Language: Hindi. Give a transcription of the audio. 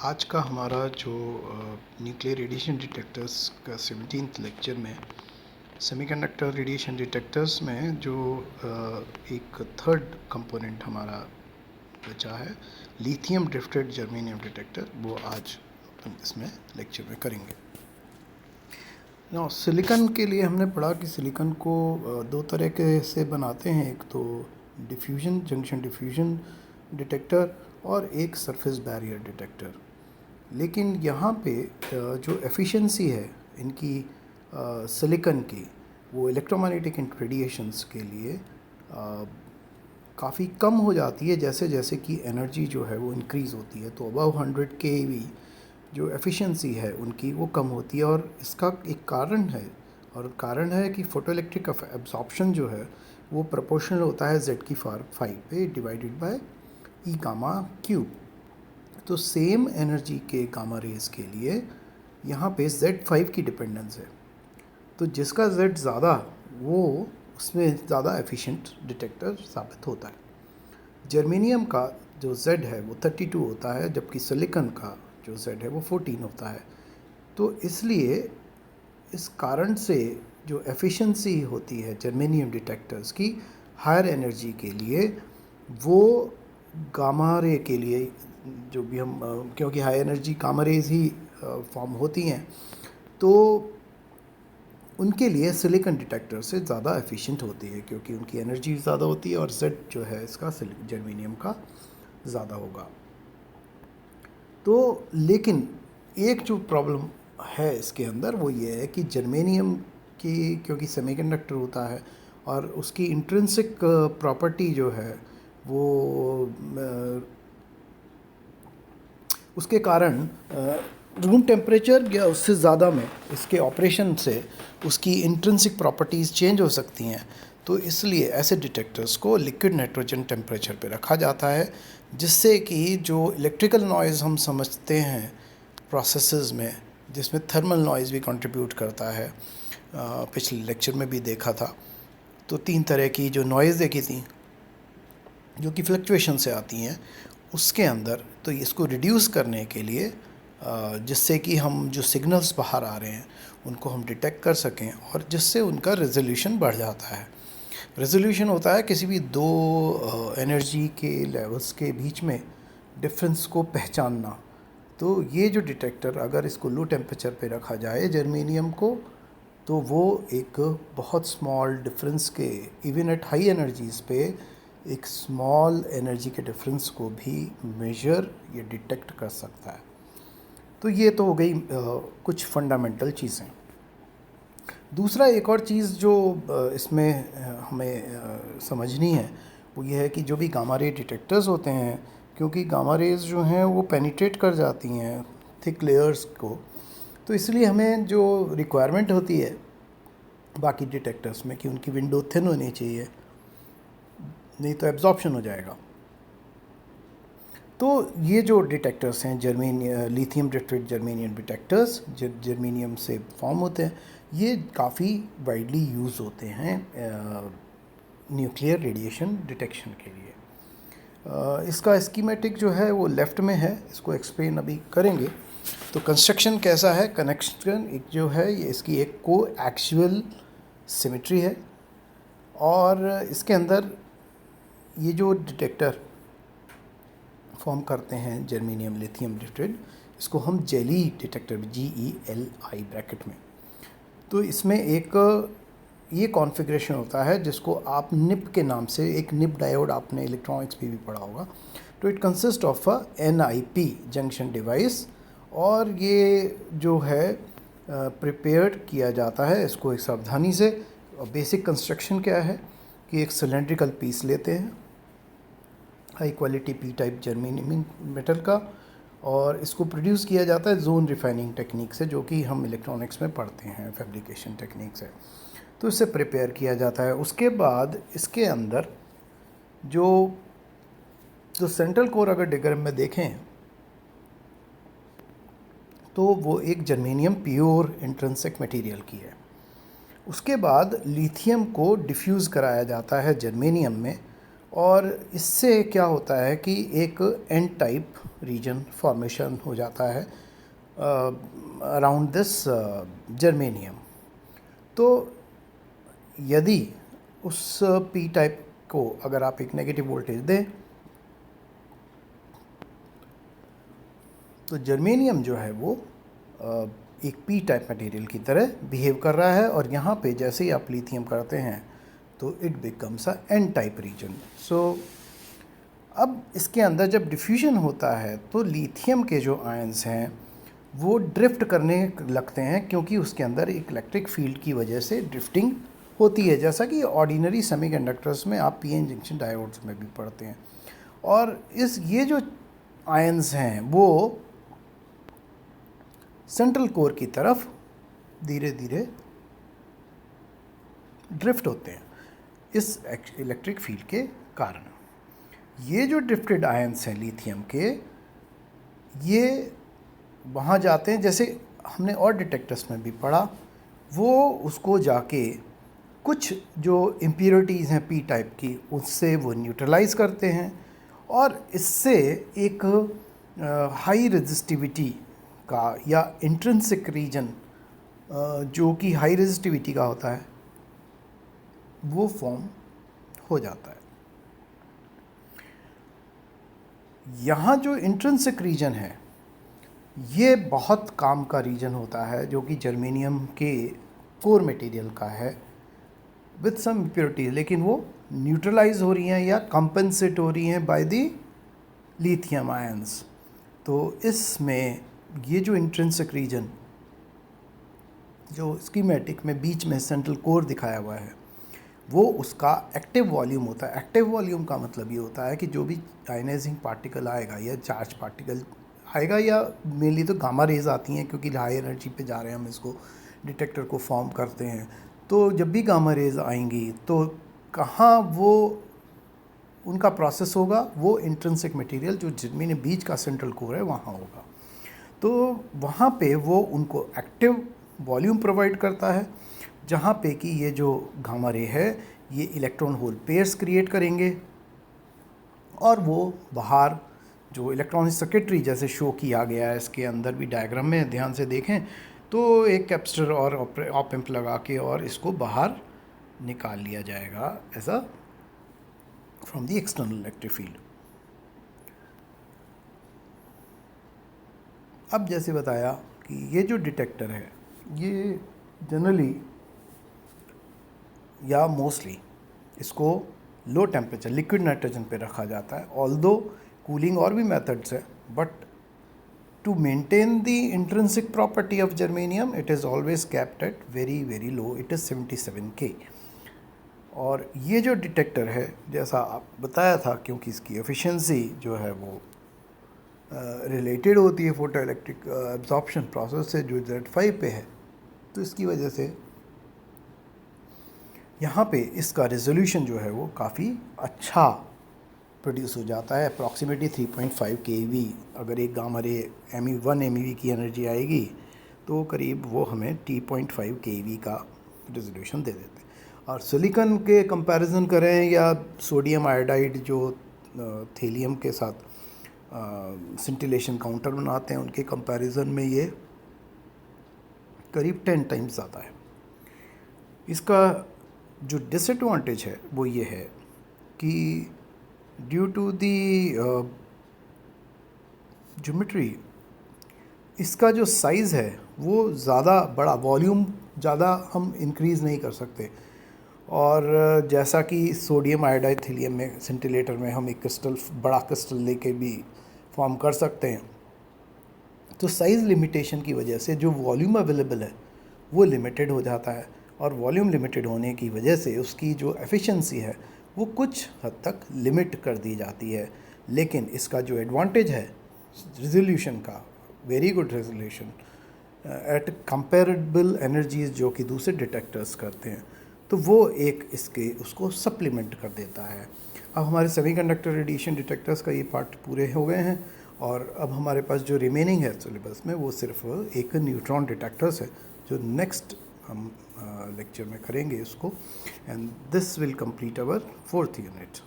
आज का हमारा जो न्यूक्लियर रेडिएशन डिटेक्टर्स का 17th लेक्चर में सेमीकंडक्टर रेडिएशन डिटेक्टर्स में जो एक थर्ड कंपोनेंट हमारा बचा है लिथियम ड्रिफ्टेड जर्मेनियम डिटेक्टर, वो आज अपन इसमें लेक्चर में करेंगे। ना सिलिकॉन के लिए हमने पढ़ा कि सिलिकॉन को दो तरह के से बनाते हैं, एक तो डिफ्यूजन जंक्शन डिफ्यूजन डिटेक्टर और एक सरफेस बैरियर डिटेक्टर। लेकिन यहाँ पे जो एफिशिएंसी है इनकी सिलिकॉन की, वो इलेक्ट्रोमैग्नेटिक रेडिएशंस के लिए काफ़ी कम हो जाती है जैसे जैसे कि एनर्जी जो है वो इंक्रीज़ होती है। तो अबव 100 kV जो एफिशिएंसी है उनकी वो कम होती है, और इसका एक कारण है, और कारण है कि फोटोइलेक्ट्रिक एब्जॉर्प्शन जो है वो प्रोपोर्शनल होता है Z की पावर 5 पे divided by E gamma cube. तो सेम एनर्जी के गामा रेज के लिए यहाँ पे Z5 की डिपेंडेंस है, तो जिसका Z ज़्यादा वो उसमें ज़्यादा एफिशिएंट डिटेक्टर साबित होता है। जर्मेनियम का जो Z है वो 32 होता है, जबकि सिलिकॉन का जो Z है वो 14 होता है। तो इसलिए इस कारण से जो एफिशिएंसी होती है जर्मेनियम डिटेक्टर्स की हायर एनर्जी के लिए, वो गामा रे के लिए जो भी हम क्योंकि हाई एनर्जी गामा रेज ही फॉर्म होती हैं, तो उनके लिए सिलिकॉन डिटेक्टर से ज़्यादा एफिशिएंट होती है, क्योंकि उनकी एनर्जी ज़्यादा होती है और Z जो है इसका जर्मेनियम का ज़्यादा होगा। तो लेकिन एक जो प्रॉब्लम है इसके अंदर वो ये है कि जर्मेनियम की, क्योंकि सेमीकंडक्टर होता है और उसकी इंट्रिंसिक प्रॉपर्टी जो है वो उसके कारण रूम टेम्परेचर या उससे ज़्यादा में इसके ऑपरेशन से उसकी इंट्रिंसिक प्रॉपर्टीज़ चेंज हो सकती हैं। तो इसलिए ऐसे डिटेक्टर्स को लिक्विड नाइट्रोजन टेम्परेचर पे रखा जाता है, जिससे कि जो इलेक्ट्रिकल नॉइज़ हम समझते हैं प्रोसेसेस में, जिसमें थर्मल नॉइज़ भी कंट्रीब्यूट करता है, पिछले लेक्चर में भी देखा था। तो 3 तरह की जो नॉइज़ देखी थी जो कि फ्लक्चुएशन से आती हैं उसके अंदर, तो इसको रिड्यूस करने के लिए जिससे कि हम जो सिग्नल्स बाहर आ रहे हैं उनको हम डिटेक्ट कर सकें, और जिससे उनका रेजोल्यूशन बढ़ जाता है। रेजोल्यूशन होता है किसी भी दो एनर्जी के लेवल्स के बीच में डिफरेंस को पहचानना। तो ये जो डिटेक्टर अगर इसको लो टेम्परेचर पे रखा जाए जर्मेनियम को, तो वो एक बहुत स्मॉल डिफरेंस के, इवन एट हाई एनर्जीज़ पे एक स्मॉल एनर्जी के डिफरेंस को भी मेजर या डिटेक्ट कर सकता है। तो ये तो हो गई कुछ फंडामेंटल चीज़ें। दूसरा एक और चीज़ जो इसमें हमें समझनी है वो ये है कि जो भी गामा रे डिटेक्टर्स होते हैं, क्योंकि गामा रेज जो हैं वो पेनिट्रेट कर जाती हैं थिक लेयर्स को, तो इसलिए हमें जो रिक्वायरमेंट होती है बाकी डिटेक्टर्स में कि उनकी विंडो थिन होनी चाहिए, नहीं तो एब्जॉर्प्शन हो जाएगा। तो ये जो डिटेक्टर्स हैं lithium drifted germanium detectors germanium से फॉर्म होते हैं, ये काफ़ी वाइडली यूज़ होते हैं न्यूक्लियर रेडिएशन डिटेक्शन के लिए। इसका स्कीमेटिक जो है वो लेफ़्ट में है, इसको एक्सप्लेन अभी करेंगे। तो कंस्ट्रक्शन कैसा है, कनेक्शन एक जो है ये इसकी एक को एक्चुअल सिमेट्री है, और इसके अंदर ये जो डिटेक्टर फॉर्म करते हैं जर्मेनियम लिथियम ड्रिफ्टेड, इसको हम जेली डिटेक्टर GELI ब्रैकेट में, तो इसमें एक ये कॉन्फ़िगरेशन होता है जिसको आप निप के नाम से, एक निप डायोड आपने इलेक्ट्रॉनिक्स भी पढ़ा होगा। तो it consist of a NIP junction device, और ये जो है प्रिपेयर्ड किया जाता है इसको एक सावधानी से। बेसिक कंस्ट्रक्शन क्या है कि एक सिलेंड्रिकल पीस लेते हैं high quality P type germanium metal का, और इसको प्रोड्यूस किया जाता है जोन रिफाइनिंग टेक्निक से, जो कि हम इलेक्ट्रॉनिक्स में पढ़ते हैं, फैब्रिकेशन टेक्निक से। तो इससे प्रिपेयर किया जाता है। उसके बाद इसके अंदर जो सेंट्रल कोर अगर डायग्राम में देखें तो वो एक जर्मेनियम प्योर इंट्रिंसिक मटेरियल की है। उसके बाद लिथियम को डिफ्यूज़ कराया जाता है जर्मेनियम में, और इससे क्या होता है कि एक एन टाइप रीजन फॉर्मेशन हो जाता है अराउंड दिस जर्मेनियम। तो यदि उस पी टाइप को अगर आप एक नेगेटिव वोल्टेज दें तो जर्मेनियम जो है वो एक पी टाइप मटेरियल की तरह बिहेव कर रहा है, और यहाँ पे जैसे ही आप लिथियम करते हैं तो it becomes a N type region. So अब इसके अंदर जब डिफ्यूजन होता है तो लिथियम के जो आयंस हैं वो ड्रिफ्ट करने लगते हैं, क्योंकि उसके अंदर एक इलेक्ट्रिक फील्ड की वजह से ड्रिफ्टिंग होती है, जैसा कि ऑर्डिनरी सेमीकंडक्टर्स में आप पीएन जंक्शन डायोड्स में भी पढ़ते हैं। और ये जो आयंस हैं वो सेंट्रल कोर की तरफ धीरे धीरे ड्रिफ्ट होते हैं इस इलेक्ट्रिक फील्ड के कारण। ये जो ड्रिफ्टेड आयंस हैं लिथियम के, ये वहाँ जाते हैं, जैसे हमने और डिटेक्टर्स में भी पढ़ा, वो उसको जाके कुछ जो इम्प्योरिटीज़ हैं पी टाइप की उससे वो न्यूट्रलाइज करते हैं, और इससे एक हाई रेजिस्टिविटी का या इंट्रिंसिक रीजन जो कि हाई रेजिस्टिविटी का होता है वो फॉर्म हो जाता है। यहाँ जो इंट्रिंसिक रीजन है ये बहुत काम का रीजन होता है, जो कि जर्मेनियम के कोर मटेरियल का है विथ सम इम्प्योरिटीज, लेकिन वो न्यूट्रलाइज हो रही हैं या कंपनसेट हो रही हैं बाय द लिथियम आयंस। तो इसमें ये जो इंट्रिंसिक रीजन जो स्कीमेटिक में बीच में सेंट्रल कोर दिखाया हुआ है वो उसका एक्टिव वॉल्यूम होता है। एक्टिव वॉल्यूम का मतलब ये होता है कि जो भी आयनाइजिंग पार्टिकल आएगा या चार्ज पार्टिकल आएगा, या मेनली तो गामा रेज आती हैं क्योंकि हाई एनर्जी पे जा रहे हैं हम इसको डिटेक्टर को फॉर्म करते हैं। तो जब भी गामा रेज आएंगी तो कहाँ वो उनका प्रोसेस होगा, वो इंट्रिंसिक मटेरियल जो जिनमें बीच का सेंट्रल कोर है वहाँ होगा। तो वहाँ पे वो उनको एक्टिव वॉल्यूम प्रोवाइड करता है, जहाँ पे कि ये जो गामा रे है ये इलेक्ट्रॉन होल पेयर्स क्रिएट करेंगे, और वो बाहर जो इलेक्ट्रॉनिक सर्किटरी जैसे शो किया गया है इसके अंदर भी डायग्राम में ध्यान से देखें तो एक कैपेसिटर और ऑप एम्प लगा के और इसको बाहर निकाल लिया जाएगा ऐसा from the external electric field. अब जैसे बताया कि ये जो डिटेक्टर है ये जनरली या मोस्टली इसको लो टेम्परेचर लिक्विड नाइट्रोजन पे रखा जाता है, ऑल्दो कूलिंग और भी मेथड्स है, but to maintain the intrinsic property of germanium it is always capped at very very low, it is 77 K। और ये जो डिटेक्टर है जैसा आप बताया था, क्योंकि इसकी एफिशिएंसी जो है वो रिलेटेड होती है फोटो इलेक्ट्रिक एब्जॉर्प्शन प्रोसेस से जो Z5 पे है, तो इसकी वजह से यहाँ पे इसका रेजोल्यूशन जो है वो काफ़ी अच्छा प्रोड्यूस हो जाता है। अप्रॉक्सीमेटली 3.5 kV अगर एक गामा रे 1 MeV की एनर्जी आएगी तो करीब वो हमें 3.5 kV का रेजोल्यूशन दे देते हैं। और सिलिकॉन के कंपैरिजन करें या सोडियम आयोडाइड जो थेलियम के साथ सिंटिलेशन काउंटर बनाते हैं उनके कंपैरिजन में ये करीब 10 टाइम्स ज़्यादा है। इसका जो डिसएडवांटेज है वो ये है कि ड्यू टू दी ज्योमेट्री इसका जो साइज़ है वो ज़्यादा बड़ा, वॉल्यूम ज़्यादा हम इंक्रीज़ नहीं कर सकते। और जैसा कि सोडियम आयोडाइड थीलियम में सिंटिलेटर में हम एक क्रिस्टल, बड़ा क्रिस्टल लेके भी फॉर्म कर सकते हैं, तो साइज़ लिमिटेशन की वजह से जो वॉल्यूम अवेलेबल है वो लिमिटेड हो जाता है, और वॉल्यूम लिमिटेड होने की वजह से उसकी जो एफिशिएंसी है वो कुछ हद तक लिमिट कर दी जाती है। लेकिन इसका जो एडवांटेज है रेजोल्यूशन का, very good resolution at comparable energies जो कि दूसरे डिटेक्टर्स करते हैं, तो वो एक इसके उसको सप्लीमेंट कर देता है। अब हमारे सेमीकंडक्टर रेडिएशन डिटेक्टर्स का ये पार्ट पूरे हो गए हैं, और अब हमारे पास जो रिमेनिंग है सिलेबस में वो सिर्फ एक न्यूट्रॉन डिटेक्टर्स है जो नेक्स्ट हम लेक्चर में करेंगे इसको, and this will complete our 4th unit.